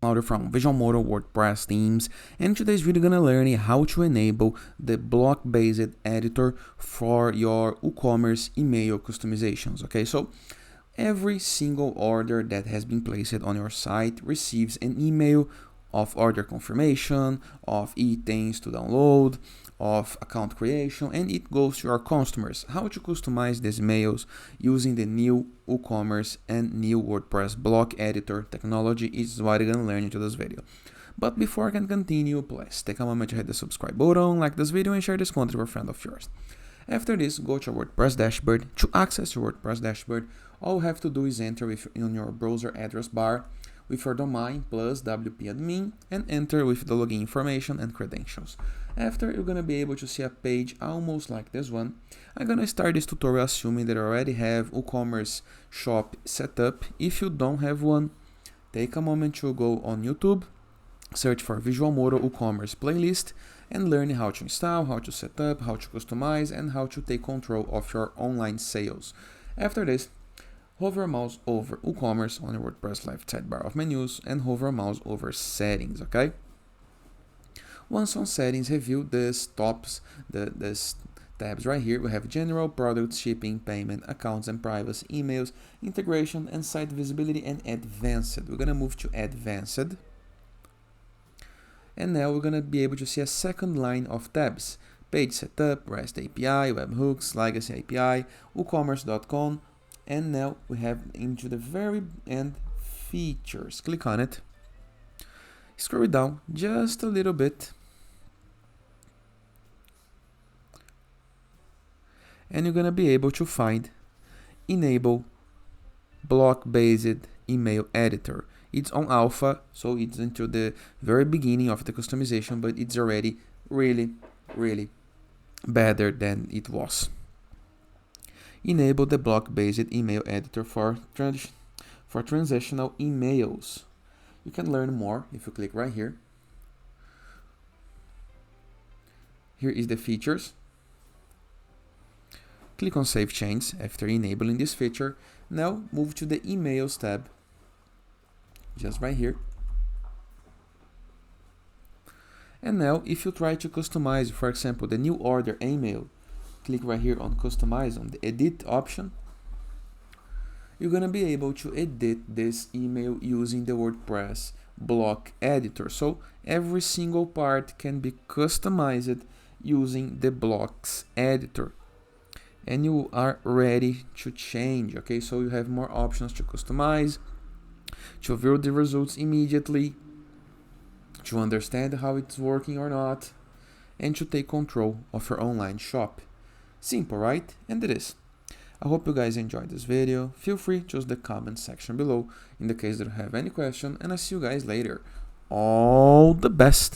Audio from Visualmodo WordPress themes, and today's video gonna learn how to enable the block-based editor for your WooCommerce email customizations. Okay, so every single order that has been placed on your site receives an email of order confirmation, of things to download, of account creation, and it goes to your customers. How to customize these emails using the new WooCommerce and new WordPress block editor technology is what you're gonna learn into this video. But before I can continue, please take a moment to hit the subscribe button, like this video, and share this content with a friend of yours. After this, go to your WordPress dashboard. To access your WordPress dashboard, all you have to do is enter in your browser address bar with your domain plus wp-admin and enter with the login information and credentials. After, you're going to be able to see a page almost like this one. I'm going to start this tutorial assuming that you already have WooCommerce shop set up. If you don't have one, take a moment to go on YouTube, search for Visualmodo WooCommerce playlist, and learn how to install, how to set up, how to customize, and how to take control of your online sales. After this, hover your mouse over WooCommerce on your WordPress left sidebar of menus and hover your mouse over settings, okay? Once on settings, review this tabs right here. We have general, products, shipping, payment, accounts and privacy, emails, integration, and site visibility, and advanced. We're gonna move to advanced. And now we're gonna be able to see a second line of tabs: page setup, REST API, webhooks, legacy API, WooCommerce.com. And now we have into the very end features. Click on it. Scroll down just a little bit. And you're going to be able to find enable block-based email editor. It's on alpha, so it's into the very beginning of the customization, but it's already really better than it was. Enable the block-based email editor for transactional emails. You can learn more if you click right here. Here is the features. Click on Save Changes after enabling this feature. Now move to the Emails tab, just right here. And now if you try to customize, for example, the new order email, click right here on Customize on the Edit option. You're going to be able to edit this email using the WordPress block editor. So every single part can be customized using the blocks editor. And you are ready to change, okay? So you have more options to customize, to view the results immediately, to understand how it's working or not, and to take control of your online shop. Simple, right? And it is. I hope you guys enjoyed this video. Feel free to use the comment section below in the case that you have any question, and I'll see you guys later. All the best!